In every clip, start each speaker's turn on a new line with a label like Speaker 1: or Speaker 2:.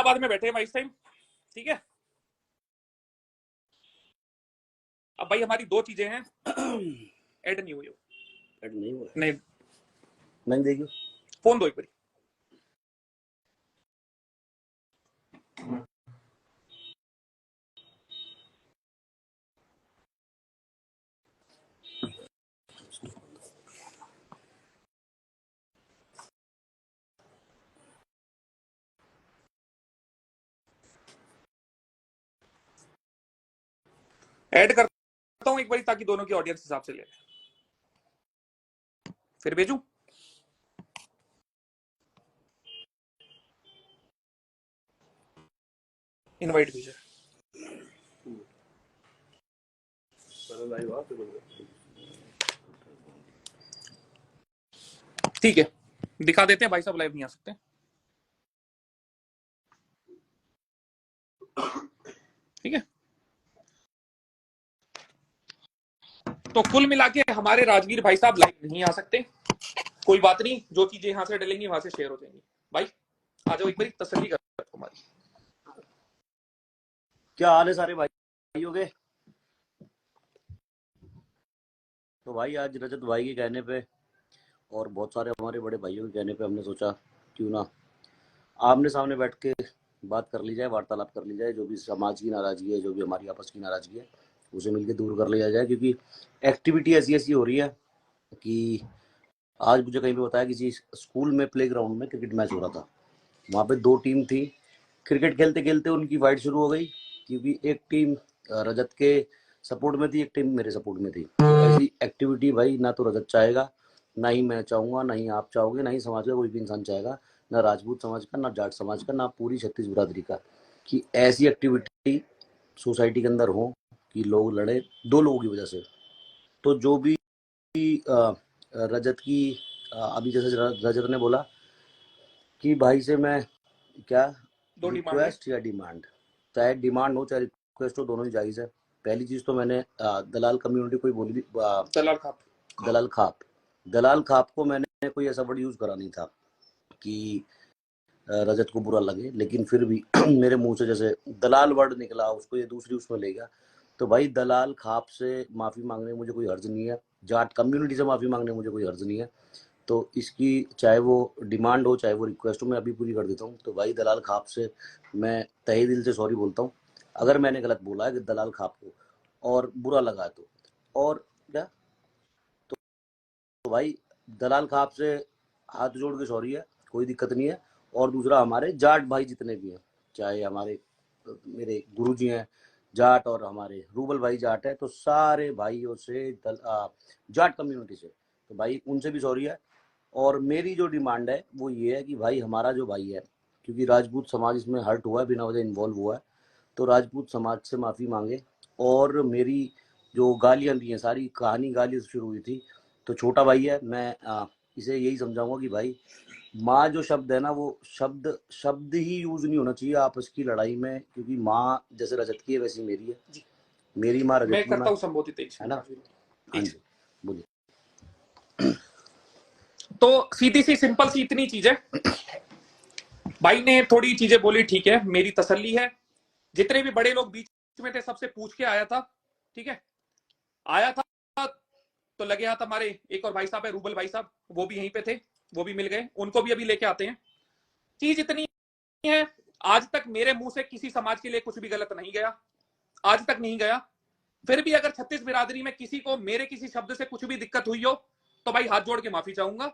Speaker 1: हैदराबाद में बैठे हैं भाई इस टाइम, ठीक है। अब भाई हमारी दो चीजें हैं। ऐड नहीं हुई,
Speaker 2: ऐड नहीं हुआ,
Speaker 1: नहीं
Speaker 2: देखिए
Speaker 1: फोन दो एक बार। ऐड करता हूं एक बार ताकि दोनों की ऑडियंस हिसाब से ले लें। फिर भेजूं? इनवाइट भेजा। ठीक है, दिखा देते हैं भाई साहब लाइव नहीं आ सकते। ठीक है, तो कुल मिला के हमारे राजवीर भाई साहब लाइव नहीं आ सकते। कोई बात नहीं, जो चीजें यहां से डलेंगी वहां से शेयर हो जाएंगी। भाई आ जाओ एक बार तसल्ली कर तुम्हारी।
Speaker 2: क्या हाल है सारे भाइयों के? तो भाई आज रजत भाई के कहने पे और बहुत सारे हमारे बड़े भाइयों के कहने पे हमने सोचा क्यों ना आमने सामने बैठ के बात कर ली जाए, वार्तालाप कर ली जाए। जो भी समाज की नाराजगी है, जो भी हमारी आपस की नाराजगी है, उसे मिलकर दूर कर लिया जाए। क्योंकि एक्टिविटी ऐसी ऐसी हो रही है कि आज मुझे कहीं पे बताया किसी स्कूल में प्ले ग्राउंड में क्रिकेट मैच हो रहा था। वहाँ पे दो टीम थी, क्रिकेट खेलते खेलते उनकी फाइट शुरू हो गई। क्योंकि एक टीम रजत के सपोर्ट में थी, एक टीम मेरे सपोर्ट में थी। तो ऐसी एक्टिविटी भाई ना तो रजत चाहेगा, ना ही मैं चाहूँगा, ना ही आप चाहोगे, ना ही समाज का कोई भी इंसान चाहेगा, ना राजपूत समाज का, ना जाट समाज का, ना पूरी छत्तीस बिरादरी का, कि ऐसी एक्टिविटी सोसाइटी के अंदर हो कि लोग लड़े दो लोगों की वजह से। तो जो भी रजत की अभी जैसे रजत ने बोला कि भाई से मैं क्या रिक्वेस्ट या डिमांड, चाहे डिमांड हो चाहे रिक्वेस्ट हो, दोनों ही जायज़ है। पहली चीज़ तो मैंने दलाल कम्युनिटी को ही बोली थी, दलाल खाप को मैंने कोई ऐसा वर्ड यूज़ करा नहीं था कि रजत को बुरा लगे, लेकिन फिर भी मेरे मुंह से जैसे दलाल वर्ड निकला, उसको ये दूसरी उसमें ले गया। तो भाई दलाल खाप से माफ़ी मांगने में मुझे कोई हर्ज नहीं है, जाट कम्युनिटी से माफ़ी मांगने में मुझे कोई हर्ज नहीं है। तो इसकी चाहे वो डिमांड हो चाहे वो रिक्वेस्ट हो, मैं अभी पूरी कर देता हूँ। तो भाई दलाल खाप से मैं तहे दिल से सॉरी बोलता हूँ अगर मैंने गलत बोला है कि दलाल खाप को और बुरा लगा तो। और क्या तो भाई दलाल खाप से हाथ जोड़ के सॉरी है, कोई दिक्कत नहीं है। और दूसरा हमारे जाट भाई जितने भी हैं, चाहे हमारे मेरे गुरुजी हैं जाट और हमारे रूबल भाई जाट है, तो सारे भाइयों से जाट कम्युनिटी से तो भाई उनसे भी सॉरी है। और मेरी जो डिमांड है वो ये है कि भाई हमारा जो भाई है, क्योंकि राजपूत समाज इसमें हर्ट हुआ है, बिना वजह इन्वॉल्व हुआ है, तो राजपूत समाज से माफ़ी मांगे। और मेरी जो गालियाँ दी हैं, सारी कहानी गाली से शुरू हुई थी। तो छोटा भाई है, मैं इसे यही समझाऊंगा कि भाई माँ जो शब्द है ना, वो शब्द शब्द ही यूज नहीं होना चाहिए आपस की लड़ाई में। क्योंकि माँ जैसे रजत की है वैसी मेरी है, मेरी माँ रजत की माँ
Speaker 1: संबोधित
Speaker 2: है ना। हाँ जी बोलिए।
Speaker 1: तो सीधी सी सिंपल सी इतनी चीज है, भाई ने थोड़ी चीजें बोली, ठीक है, मेरी तसल्ली है। जितने भी बड़े लोग बीच में थे सबसे पूछ के आया था, ठीक है, आया था। तो लगे हाथ हमारे एक और भाई साहब है, रूबल भाई साहब, वो भी यहीं पे थे, वो भी मिल गए, उनको भी अभी लेके आते हैं। चीज इतनी है, आज तक मेरे मुंह से किसी समाज के लिए कुछ भी गलत नहीं गया, आज तक नहीं गया। फिर भी अगर छत्तीस बिरादरी में किसी को मेरे किसी शब्द से कुछ भी दिक्कत हुई हो तो भाई हाथ जोड़ के माफी चाहूंगा।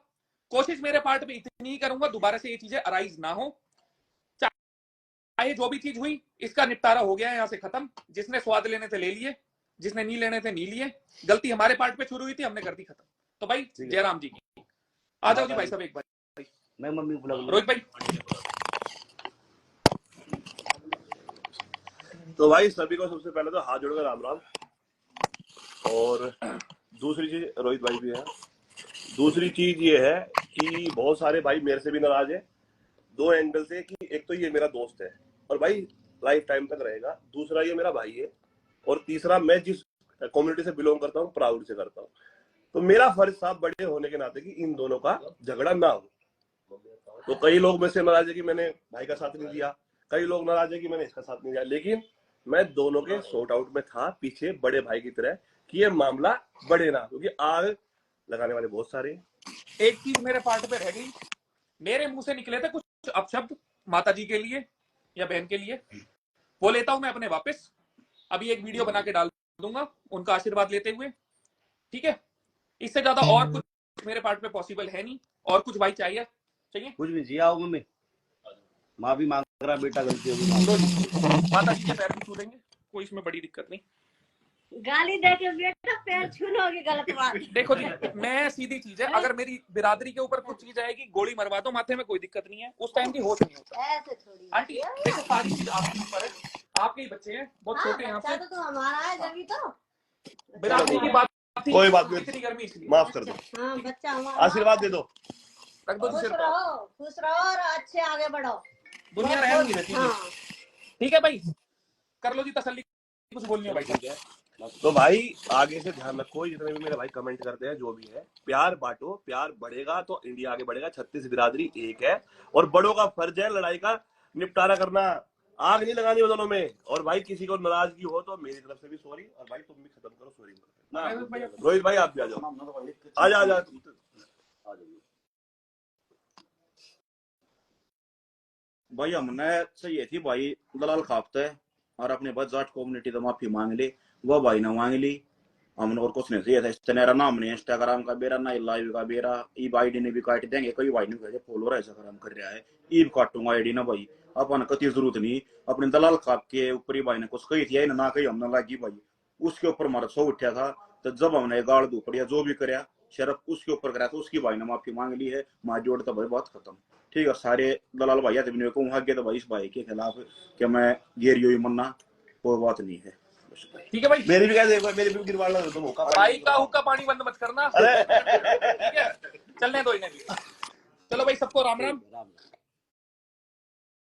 Speaker 1: कोशिश मेरे पार्ट में इतनी ही करूंगा दोबारा से ये चीजें अराइज ना हो। चाहे जो भी चीज हुई, इसका निपटारा हो गया है, यहां से खत्म। जिसने स्वाद लेने थे ले लिए, जिसने नहीं लेने थे नहीं लिए। गलती हमारे पार्ट पे शुरू हुई थी, हमने कर दी खत्म। तो भाई जयराम जी की आ जाओ जी भाई साहब एक बार।
Speaker 2: मैं मम्मी बुला
Speaker 1: रोहित भाई।
Speaker 3: तो भाई सभी को सबसे पहले तो हाथ जोड़कर राम राम। और दूसरी चीज, रोहित भाई भी है, दूसरी चीज ये है कि बहुत सारे भाई मेरे से भी नाराज है दो एंगल से, कि एक तो ये मेरा दोस्त है और भाई लाइफ टाइम तक रहेगा, दूसरा ये मेरा भाई है, और तीसरा मैं जिस कम्युनिटी से बिलोंग करता हूँ प्राउड से करता हूँ। तो मेरा फर्ज साहब बड़े होने के नाते कि इन दोनों का झगड़ा ना हो। तो कई लोग मुझसे नाराज है कि मैंने भाई का साथ नहीं दिया, कई लोग नाराज है कि मैंने इसका साथ नहीं दिया, लेकिन मैं दोनों के सॉर्ट आउट में था पीछे बड़े भाई की तरह कि ये मामला बढ़े ना, क्योंकि आग लगाने वाले बहुत सारे हैं।
Speaker 1: एक चीज मेरे पार्ट पे रह गई, मेरे मुंह से निकले थे कुछ अपशब्द माता जी के लिए या बहन के लिए, वो लेता हूं मैं अपने वापस। अभी एक वीडियो बना के डाल दूंगा उनका आशीर्वाद लेते हुए, ठीक है। इससे ज्यादा और कुछ मेरे पार्ट पे पॉसिबल है नहीं। और कुछ भाई चाहिए
Speaker 2: कुछ भी जी आओ मम्मी, माँ भी मांग रहा बेटा, गलती होगी
Speaker 1: लो जी, माता जी के पैर भी छू देंगे, कोई इसमें बड़ी दिक्कत नहीं।
Speaker 4: गाली दे के बेटा पैर छूनोगे, गलत बात।
Speaker 1: देखो जी, मैं सीधी चीज है, अगर मेरी बिरादरी के ऊपर कुछ चीज आएगी, गोली मरवा दो माथे में, कोई दिक्कत नहीं है, उस टाइम की होश नहीं होता।
Speaker 4: ऐसे थोड़ी
Speaker 1: आंटी देखो, सारी चीज आपके ऊपर है, आपके ही बच्चे हैं, बहुत
Speaker 4: हाँ,
Speaker 1: छोटे हैं
Speaker 4: बच्चा
Speaker 1: आपसे,
Speaker 4: तो हमारा है जब तो
Speaker 1: बिरादरी की बात थी,
Speaker 3: कोई बात नहीं,
Speaker 1: इतनी गर्मी इसलिए
Speaker 3: माफ कर दो,
Speaker 4: हाँ बच्चा हमारा।
Speaker 3: आशीर्वाद दे दो,
Speaker 1: रख दो जी
Speaker 4: खुश
Speaker 1: सिर पर।
Speaker 4: रहो, खुश रहो और अच्छे आगे बढ़ो।
Speaker 1: दुनिया रहम नहीं रहती।
Speaker 4: हाँ
Speaker 1: ठीक है भाई, कर लो जी तसल्ली, कुछ बोलनी हो भाई।
Speaker 3: तो भाई आगे से ध्यान रखो, जितने भी मेरे भाई कमेंट करते हैं, जो भी है प्यार बांटो, प्यार बढ़ेगा तो इंडिया आगे बढ़ेगा। 36 बिरादरी एक है और बड़ों का फर्ज है लड़ाई का निपटारा करना, आग नहीं लगानी दोनों में। और भाई किसी को नाराजगी हो तो मेरी तरफ से भी सॉरी, और भाई तुम भी खत्म करो सॉरी। रोहित भाई आप भी आ जाओ, आ जा
Speaker 5: भाई हमने सही थी भाई, दलाल खापते और अपने बजाट कम्युनिटी तो माफी मांग ली, वो भाई ने मांग ली। हमने और कुछ नहीं चाहिए था, तेरा नाम नहीं इंस्टाग्राम का बेरा ना लाइव का बेरा, ईब आईडी ने भी काट देंगे, कई भाई ने कहे फॉलोअर ऐसा काम कर रहा है, ईब काटूंगा आईडी ना भाई, अपन कति जरूरत नहीं। अपने दलाल खाप के ऊपर ही भाई ने कुछ कही थी ना कही हमने लगी भाई, उसके ऊपर हमारा सौ उठा था। तो जब हमने गाड़ दू पड़िया जो भी कराया शरफ उसके ऊपर कराया, तो उसकी भाई ने माफी मांग ली है, माँ जोड़ तो भाई बात खत्म। ठीक है, सारे दलाल भैया जब कहूँ आगे तो भाई इस भाई के खिलाफ कि मैं गेरियो ही मरना कोई बात नहीं है।
Speaker 1: ठीक है भाई,
Speaker 3: मेरी भी क्या, मेरी भी गिरवा लो तुम हुक्का
Speaker 1: भाई का हुक्का पानी बंद मत करना, ठीक है, चलने दो इन्हें भी। चलो भाई, सबको राम राम।